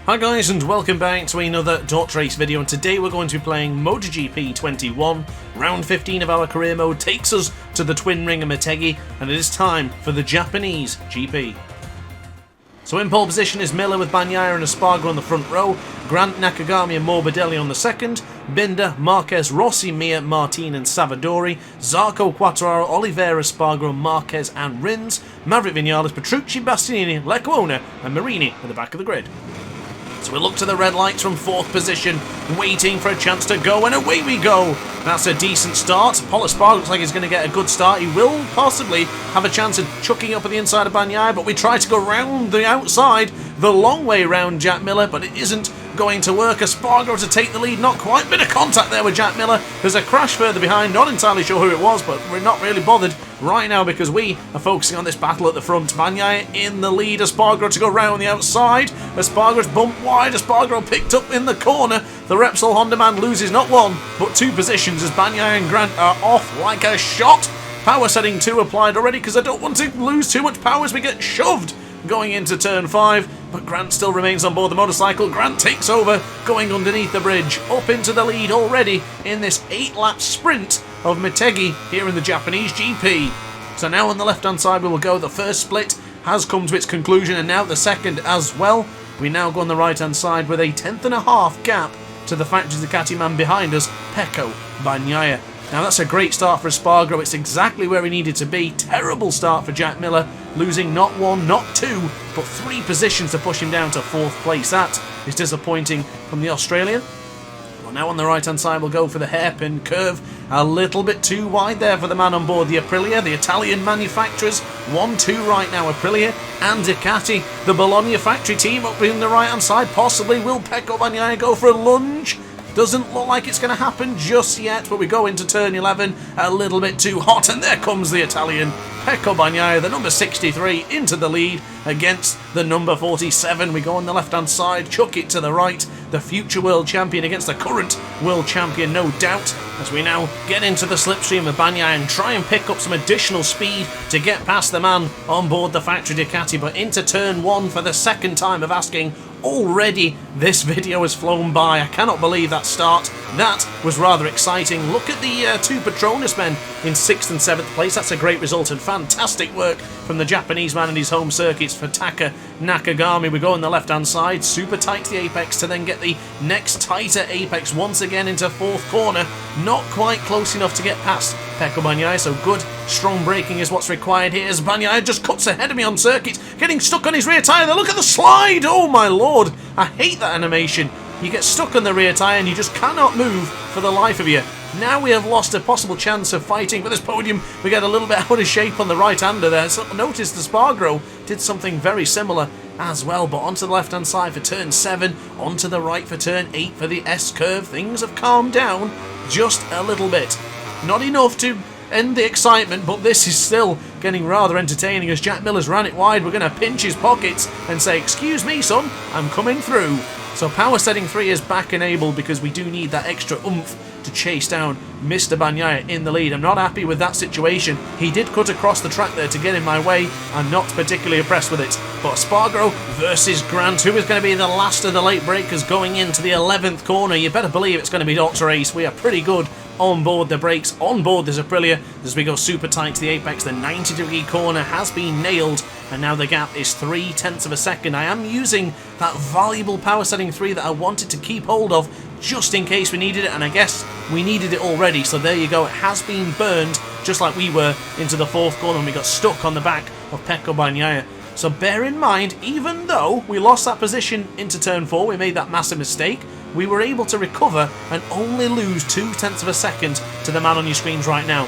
Hi guys and welcome back to another DrAce video, and today we're going to be playing MotoGP 21. Round 15 of our career mode takes us to the twin ring of Motegi, and it is time for the Japanese GP. So in pole position is Miller with Bagnaia and Espargaro on the front row, Grant, Nakagami and Morbidelli on the second, Binder, Marquez, Rossi, Mir, Martin and Savadori, Zarco, Quattararo, Oliveira, Espargaro, Marquez and Rins, Maverick Vinales, Petrucci, Bastianini, Lecuona and Marini at the back of the grid. So we look to the red lights from 4th position, waiting for a chance to go, and away we go. That's a decent start. Paul Espargaro looks like he's going to get a good start. He will possibly have a chance of chucking up at the inside of Bagnaia, but we try to go round the outside, the long way round Jack Miller, but it isn't going to work. Espargaro to take the lead, not quite. Bit of contact there with Jack Miller. There's a crash further behind, not entirely sure who it was, but we're not really bothered right now because we are focusing on this battle at the front. Bagnaia in the lead, Espargaro to go round the outside. Espargaro's bumped wide, Espargaro picked up in the corner. The Repsol Honda man loses not one, but 2 positions as Bagnaia and Grant are off like a shot. Power setting 2 applied already because I don't want to lose too much power as we get shoved going into turn 5, but Grant still remains on board the motorcycle. Grant takes over, going underneath the bridge, up into the lead already in this 8-lap sprint of Motegi here in the Japanese GP. So now on the left-hand side we will go. The first split has come to its conclusion, and now the second as well. We now go on the right-hand side with a 10.5 gap to the factory Ducati man behind us, Pecco Bagnaia. Now that's a great start for Espargaro. It's exactly where he needed to be. Terrible start for Jack Miller, losing not 1, not 2, but 3 positions to push him down to 4th place. That is disappointing from the Australian. Well, now on the right-hand side we'll go for the hairpin curve. A little bit too wide there for the man on board the Aprilia. The Italian manufacturers, 1-2 right now, Aprilia and Ducati. The Bologna factory team up in the right-hand side. Possibly will Pecco Bagnaia go for a lunge? Doesn't look like it's going to happen just yet, but we go into turn 11 a little bit too hot, and there comes the Italian Pecco Bagnaia, the number 63, into the lead against the number 47. We go on the left-hand side, chuck it to the right. The future world champion against the current world champion, no doubt, as we now get into the slipstream of Bagnaia and try and pick up some additional speed to get past the man on board the factory Ducati. But into turn 1 for the second time of asking. Already this video has flown by. I cannot believe that start. That was rather exciting. Look at the 2 Petronas men in 6th and 7th place. That's a great result and fantastic work from the Japanese man in his home circuits for Taka Nakagami. We go on the left hand side, super tight to the apex to then get the next tighter apex once again into 4th corner. Not quite close enough to get past Pecco Bagnaia, so good strong braking is what's required here as Bagnaia just cuts ahead of me on circuit, getting stuck on his rear tyre. Look at the slide! Oh my lord, I hate that animation. You get stuck on the rear tyre and you just cannot move for the life of you. Now we have lost a possible chance of fighting for this podium. We get a little bit out of shape on the right-hander there. So notice the Espargaro did something very similar as well, but onto the left-hand side for turn 7, onto the right for turn 8 for the S-curve. Things have calmed down just a little bit. Not enough to end the excitement, but this is still getting rather entertaining as Jack Miller's ran it wide. We're going to pinch his pockets and say, "Excuse me, son, I'm coming through." So power setting 3 is back enabled because we do need that extra oomph to chase down Mr. Bagnaia in the lead. I'm not happy with that situation. He did cut across the track there to get in my way. I'm not particularly impressed with it. But Espargaro versus Grant, who is going to be the last of the late breakers going into the 11th corner. You better believe it's going to be DrAce. We are pretty good on board the brakes, on board this Aprilia as we go super tight to the apex. The 90-degree corner has been nailed, and now the gap is 0.3 of a second. I am using that valuable power setting 3 that I wanted to keep hold of just in case we needed it, and I guess we needed it already. So there you go, it has been burned just like we were into the 4th corner when we got stuck on the back of Pecco Bagnaia. So bear in mind, even though we lost that position into turn 4, we made that massive mistake, we were able to recover and only lose 0.2 of a second to the man on your screens right now.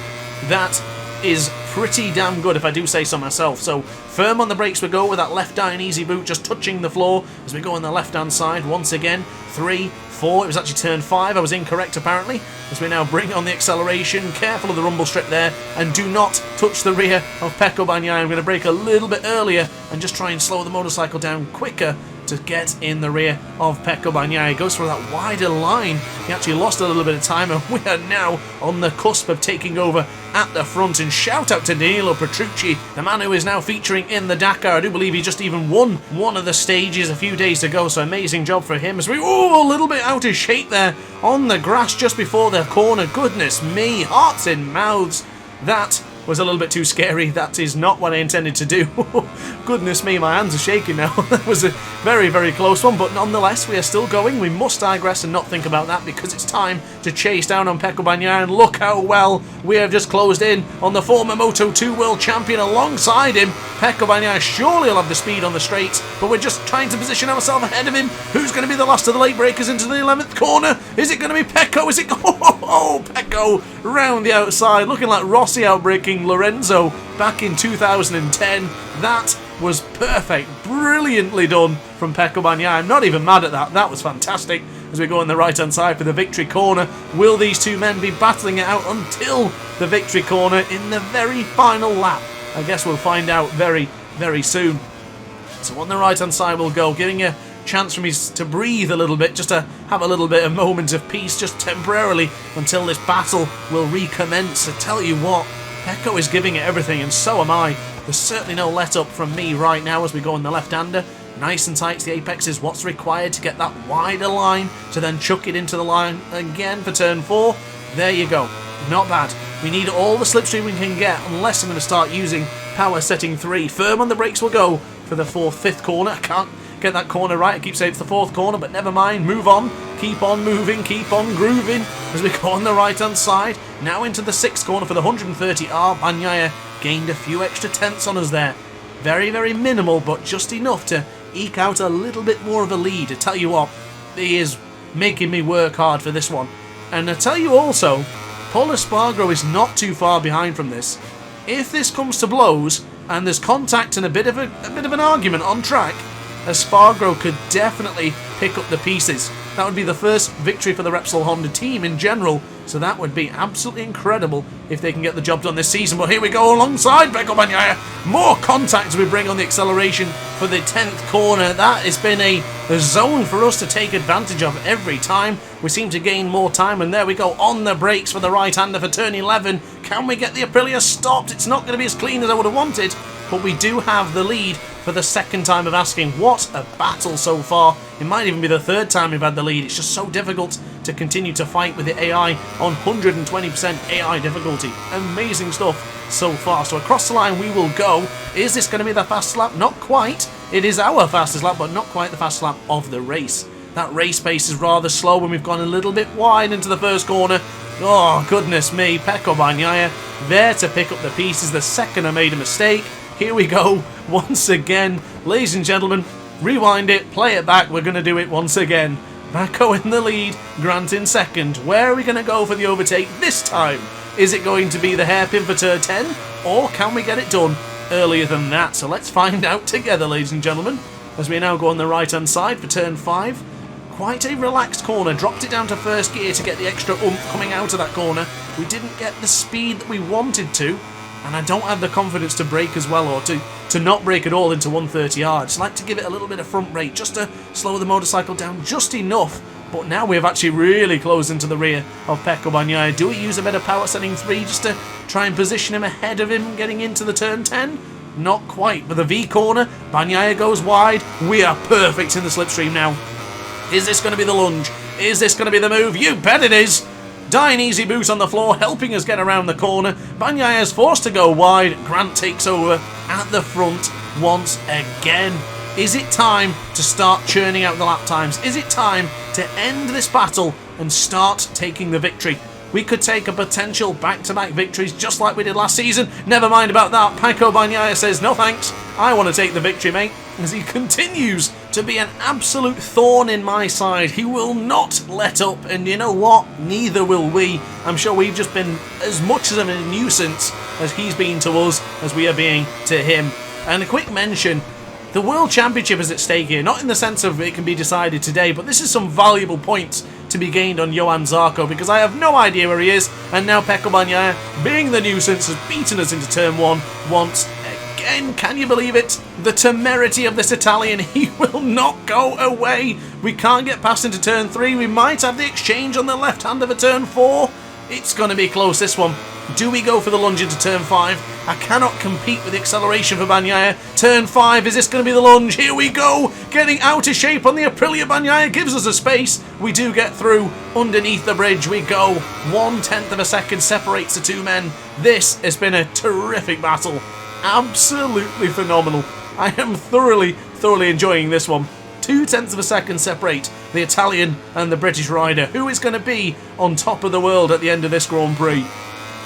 That is pretty damn good if I do say so myself. So firm on the brakes we go with that left down easy boot just touching the floor as we go on the left hand side once again. 3, 4, it was actually turn 5, I was incorrect apparently, as we now bring on the acceleration. Careful of the rumble strip there and do not touch the rear of Pecco Bagnaia. I'm going to brake a little bit earlier and just try and slow the motorcycle down quicker to get in the rear of Pecco Bagnaia. He goes for that wider line. He actually lost a little bit of time, and we are now on the cusp of taking over at the front, and shout out to Danilo Petrucci, the man who is now featuring in the Dakar. I do believe he just even won one of the stages a few days ago, so amazing job for him as we, a little bit out of shape there on the grass just before the corner. Goodness me, hearts in mouths. That was a little bit too scary. That is not what I intended to do. Goodness me, my hands are shaking now. That was a very, very close one, but nonetheless, we are still going. We must digress and not think about that because it's time to chase down on Pecco Bagnaia, and look how well we have just closed in on the former Moto2 world champion alongside him. Pecco Bagnaia surely will have the speed on the straights, but we're just trying to position ourselves ahead of him. Who's going to be the last of the late breakers into the 11th corner? Is it going to be Pecco? Is it... Pecco round the outside, looking like Rossi outbreaking Lorenzo back in 2010. That was perfect, brilliantly done from Pecco Bagnaia. I'm not even mad at that. That was fantastic. As we go on the right hand side for the victory corner, will these two men be battling it out until the victory corner in the very final lap? I guess we'll find out very, very soon. So on the right hand side we'll go, giving a chance for me to breathe a little bit, just to have a little bit of moment of peace just temporarily until this battle will recommence. I tell you what, Pecco is giving it everything, and so am I. There's certainly no let up from me right now as we go on the left-hander. Nice and tight to the apex is what's required to get that wider line, to then chuck it into the line again for turn 4. There you go. Not bad. We need all the slipstream we can get, unless I'm going to start using power setting 3. Firm on the brakes will go for the 5th corner. I can't get that corner right. I keep saying it's the 4th corner, but never mind. Move on. Keep on moving. Keep on grooving as we go on the right-hand side. Now into the 6th corner for the 130R. Bagnaia gained a few extra tenths on us there. Very, very minimal, but just enough to eke out a little bit more of a lead. I tell you what, he is making me work hard for this one. And I tell you also, Paul Espargaro is not too far behind from this. If this comes to blows and there's contact and a bit of an argument on track, Espargaro could definitely pick up the pieces. That would be the first victory for the Repsol Honda team in general, so that would be absolutely incredible if they can get the job done this season. But here we go alongside Pecco Bagnaia. More contact as we bring on the acceleration for the 10th corner. That has been a zone for us to take advantage of every time. We seem to gain more time, and there we go on the brakes for the right-hander for turn 11. Can we get the Aprilia stopped? It's not going to be as clean as I would have wanted, but we do have the lead for the second time of asking. What a battle so far. It might even be the 3rd time we've had the lead. It's just so difficult to continue to fight with the AI on 120% AI difficulty. Amazing stuff so far. So across the line we will go. Is this going to be the fastest lap? Not quite. It is our fastest lap, but not quite the fastest lap of the race. That race pace is rather slow when we've gone a little bit wide into the 1st corner. Oh, goodness me. Pecco Bagnaia there to pick up the pieces the second I made a mistake. Here we go once again. Ladies and gentlemen, rewind it, play it back. We're going to do it once again. Pecco in the lead, Grant in second. Where are we going to go for the overtake this time? Is it going to be the hairpin for turn 10? Or can we get it done earlier than that? So let's find out together, ladies and gentlemen, as we now go on the right-hand side for turn 5. Quite a relaxed corner. Dropped it down to 1st gear to get the extra oomph coming out of that corner. We didn't get the speed that we wanted to, and I don't have the confidence to brake as well, or to not brake at all into 130R. I just like to give it a little bit of front brake just to slow the motorcycle down just enough. But now we've actually really closed into the rear of Pecco Bagnaia. Do we use a bit of power setting 3 just to try and position him ahead of him getting into the turn 10? Not quite. But the V corner, Bagnaia goes wide. We are perfect in the slipstream now. Is this going to be the lunge? Is this going to be the move? You bet it is. Dying easy boot on the floor, helping us get around the corner. Bagnaia is forced to go wide. Grant takes over at the front once again. Is it time to start churning out the lap times? Is it time to end this battle and start taking the victory? We could take a potential back-to-back victories just like we did last season. Never mind about that. Pecco Bagnaia says, no thanks. I want to take the victory, mate. As he continues to be an absolute thorn in my side. He will not let up. And you know what? Neither will we. I'm sure we've just been as much of a nuisance as he's been to us as we are being to him. And a quick mention. The World Championship is at stake here, not in the sense of it can be decided today, but this is some valuable points to be gained on Johan Zarco, because I have no idea where he is, and now Pecco Bagnaia, being the nuisance, has beaten us into turn 1 once again. Can you believe it? The temerity of this Italian, he will not go away. We can't get past into turn 3, we might have the exchange on the left hand of a turn 4. It's going to be close, this one. Do we go for the lunge into turn 5? I cannot compete with the acceleration for Bagnaia. Turn 5, is this going to be the lunge? Here we go! Getting out of shape on the Aprilia. Bagnaia gives us a space. We do get through. Underneath the bridge we go. 1/10 of a second separates the two men. This has been a terrific battle. Absolutely phenomenal. I am thoroughly enjoying this one. 2/10 of a second separate the Italian and the British rider. Who is going to be on top of the world at the end of this Grand Prix?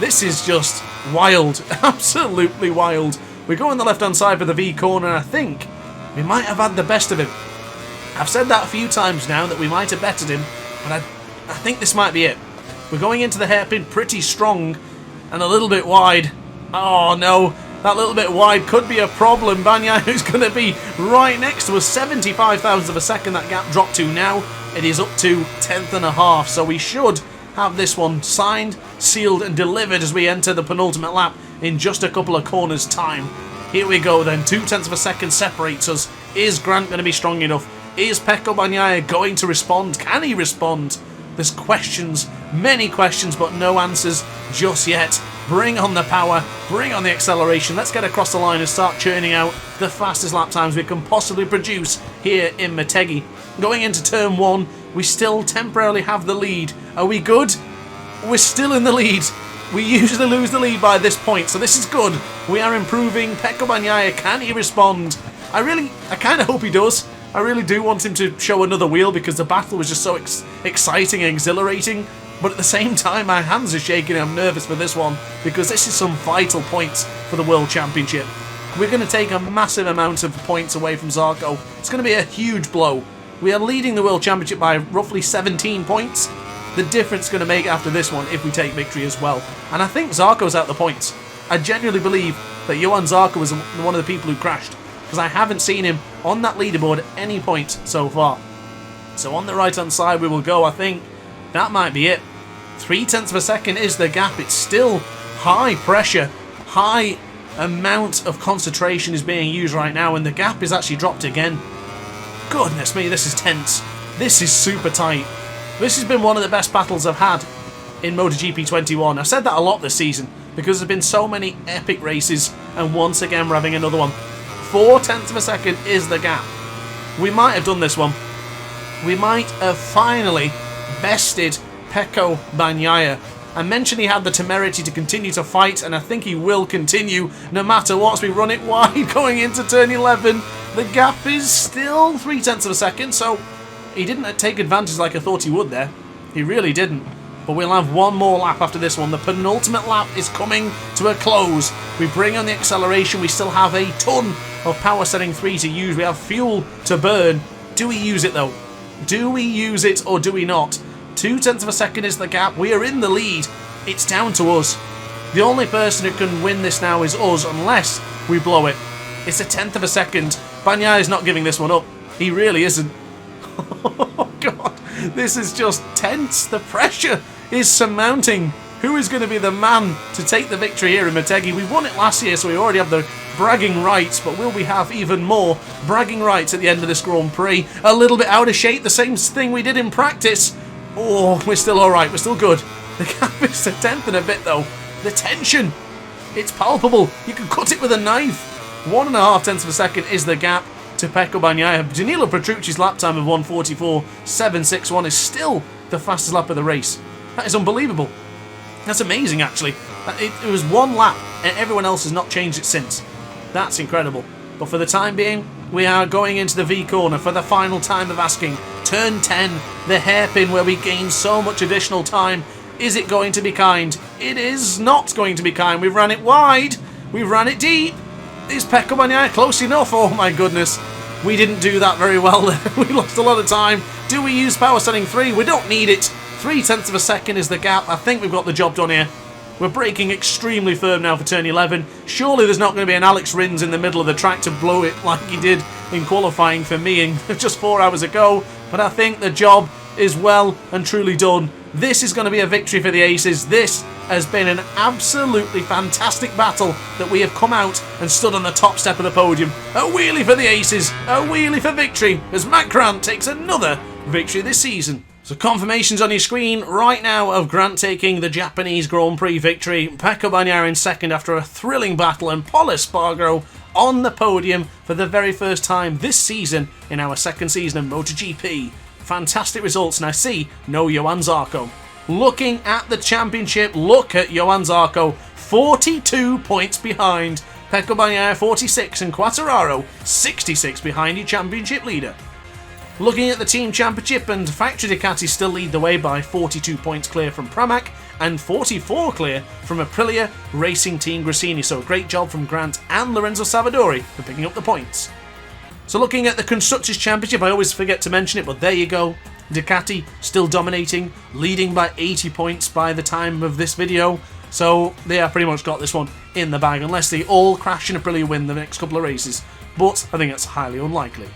This is just wild. Absolutely wild. We go on the left-hand side for the V corner, and I think we might have had the best of him. I've said that a few times now, that we might have bettered him, but I think this might be it. We're going into the hairpin pretty strong and a little bit wide. Oh no, that little bit wide could be a problem. Bagnaia is going to be right next to us. 75,000 of a second that gap dropped to now. It is up to 10th and a half, so we should have this one signed, sealed and delivered as we enter the penultimate lap in just a couple of corners time. Here we go then, 2/10 of a second separates us. Is Grant going to be strong enough? Is Pecco Bagnaia going to respond? Can he respond? There's questions, many questions, but no answers just yet. Bring on the power, bring on the acceleration. Let's get across the line and start churning out the fastest lap times we can possibly produce here in Motegi. Going into turn 1, we still temporarily have the lead. Are we good? We're still in the lead. We usually lose the lead by this point, so this is good. We are improving. Pecco Bagnaia, can he respond? I kind of hope he does. I really do want him to show another wheel, because the battle was just so exciting and exhilarating. But at the same time, my hands are shaking and I'm nervous for this one, because this is some vital points for the World Championship. We're going to take a massive amount of points away from Zarco. It's going to be a huge blow. We are leading the World Championship by roughly 17 points. The difference going to make after this one if we take victory as well. And I think Zarco's out the points. I genuinely believe that Johan Zarco was one of the people who crashed, because I haven't seen him on that leaderboard at any point so far. So on the right hand side we will go. I think that might be it. 0.3 of a second is the gap. It's still high pressure, high amount of concentration is being used right now, and the gap is actually dropped again. Goodness me, this is tense. This is super tight. This has been one of the best battles I've had in MotoGP 21. I've said that a lot this season, because there have been so many epic races, and once again we're having another one. 0.4 of a second is the gap. We might have done this one. We might have finally bested Pecco Bagnaia. I mentioned he had the temerity to continue to fight, and I think he will continue no matter what. So we run it wide going into turn 11. The gap is still 0.3 of a second, so he didn't take advantage like I thought he would there. He really didn't. But we'll have one more lap after this one. The penultimate lap is coming to a close. We bring on the acceleration. We still have a ton of power setting 3 to use. We have fuel to burn. Do we use it though? Do we use it or do we not? 0.2 of a second is the gap. We are in the lead. It's down to us. The only person who can win this now is us, unless we blow it. It's 1/10 of a second. Bagnaia is not giving this one up. He really isn't. Oh god, this is just tense. The pressure is surmounting. Who is going to be the man to take the victory here in Motegi? We won it last year, so we already have the bragging rights, but will we have even more bragging rights at the end of this Grand Prix? A little bit out of shape, the same thing we did in practice. Oh, we're still alright, we're still good. The gap is 1/10 and a bit though. The tension, it's palpable. You can cut it with a knife. 1.5 of a second is the gap to Pecco Bagnaia. Danilo Petrucci's lap time of 1:44.761 is still the fastest lap of the race. That is unbelievable. That's amazing actually. It was one lap and everyone else has not changed it since. That's incredible. But for the time being, we are going into the V corner for the final time of asking. Turn 10, the hairpin where we gain so much additional time. Is it going to be kind? It is not going to be kind. We've ran it wide. We've ran it deep. Is Pecco Bagnaia close enough? Oh my goodness. We didn't do that very well. We lost a lot of time. Do we use power setting 3? We don't need it. 0.3 of a second is the gap. I think we've got the job done here. We're braking extremely firm now for turn 11. Surely there's not going to be an Alex Rins in the middle of the track to blow it like he did in qualifying for me just 4 hours ago. But I think the job is well and truly done. This is going to be a victory for the Aces. This has been an absolutely fantastic battle that we have come out and stood on the top step of the podium. A wheelie for the Aces, a wheelie for victory as Matt Grant takes another victory this season. So So confirmations on your screen right now of Grant taking the Japanese Grand Prix victory, Pecco Bagnaia in second after a thrilling battle, and Pol Espargaro on the podium for the very first time this season in our second season of MotoGP. Fantastic results, and I see no Johann Zarco. Looking at the championship, look at Johann Zarco, 42 points behind. Pecco Bagnaia 46 and Quartararo 66 behind your championship leader. Looking at the team championship, and Factory Ducati still lead the way by 42 points clear from Pramac and 44 clear from Aprilia Racing Team Gresini. So great job from Grant and Lorenzo Savadori for picking up the points. So looking at the Constructors' Championship, I always forget to mention it, but there you go. Ducati still dominating, leading by 80 points by the time of this video. So they have pretty much got this one in the bag, unless they all crash and Aprilia win the next couple of races. But I think that's highly unlikely.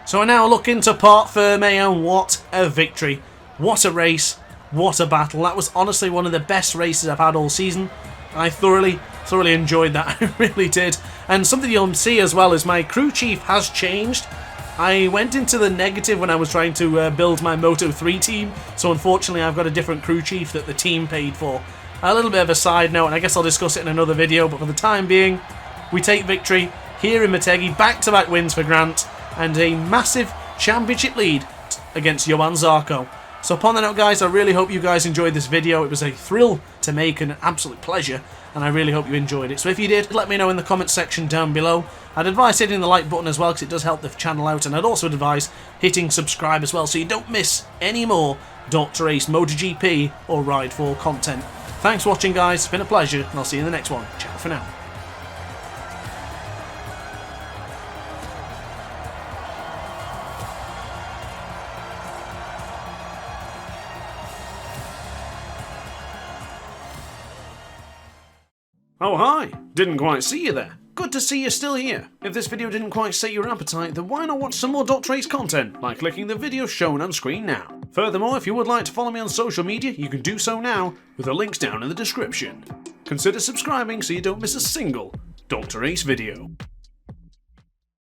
So I now look into Parc Ferme, and what a victory. What a race. What a battle. That was honestly one of the best races I've had all season. I thoroughly enjoyed that. I really did. And something you'll see as well is my crew chief has changed. I went into the negative when I was trying to build my Moto 3 team, so unfortunately I've got a different crew chief that the team paid for. A little bit of a side note, and I guess I'll discuss it in another video, but for the time being, we take victory here in Motegi, back-to-back wins for Grant, and a massive championship lead against Johann Zarco. So upon that note, guys, I really hope you guys enjoyed this video. It was a thrill to make and an absolute pleasure, and I really hope you enjoyed it. So if you did, let me know in the comments section down below. I'd advise hitting the like button as well, because it does help the channel out, and I'd also advise hitting subscribe as well so you don't miss any more DrAce MotoGP or Ride 4 content. Thanks for watching, guys. It's been a pleasure, and I'll see you in the next one. Ciao for now. Oh hi, didn't quite see you there. Good to see you're still here. If this video didn't quite set your appetite, then why not watch some more DrAce content by clicking the video shown on screen now. Furthermore, if you would like to follow me on social media, you can do so now with the links down in the description. Consider subscribing so you don't miss a single DrAce video.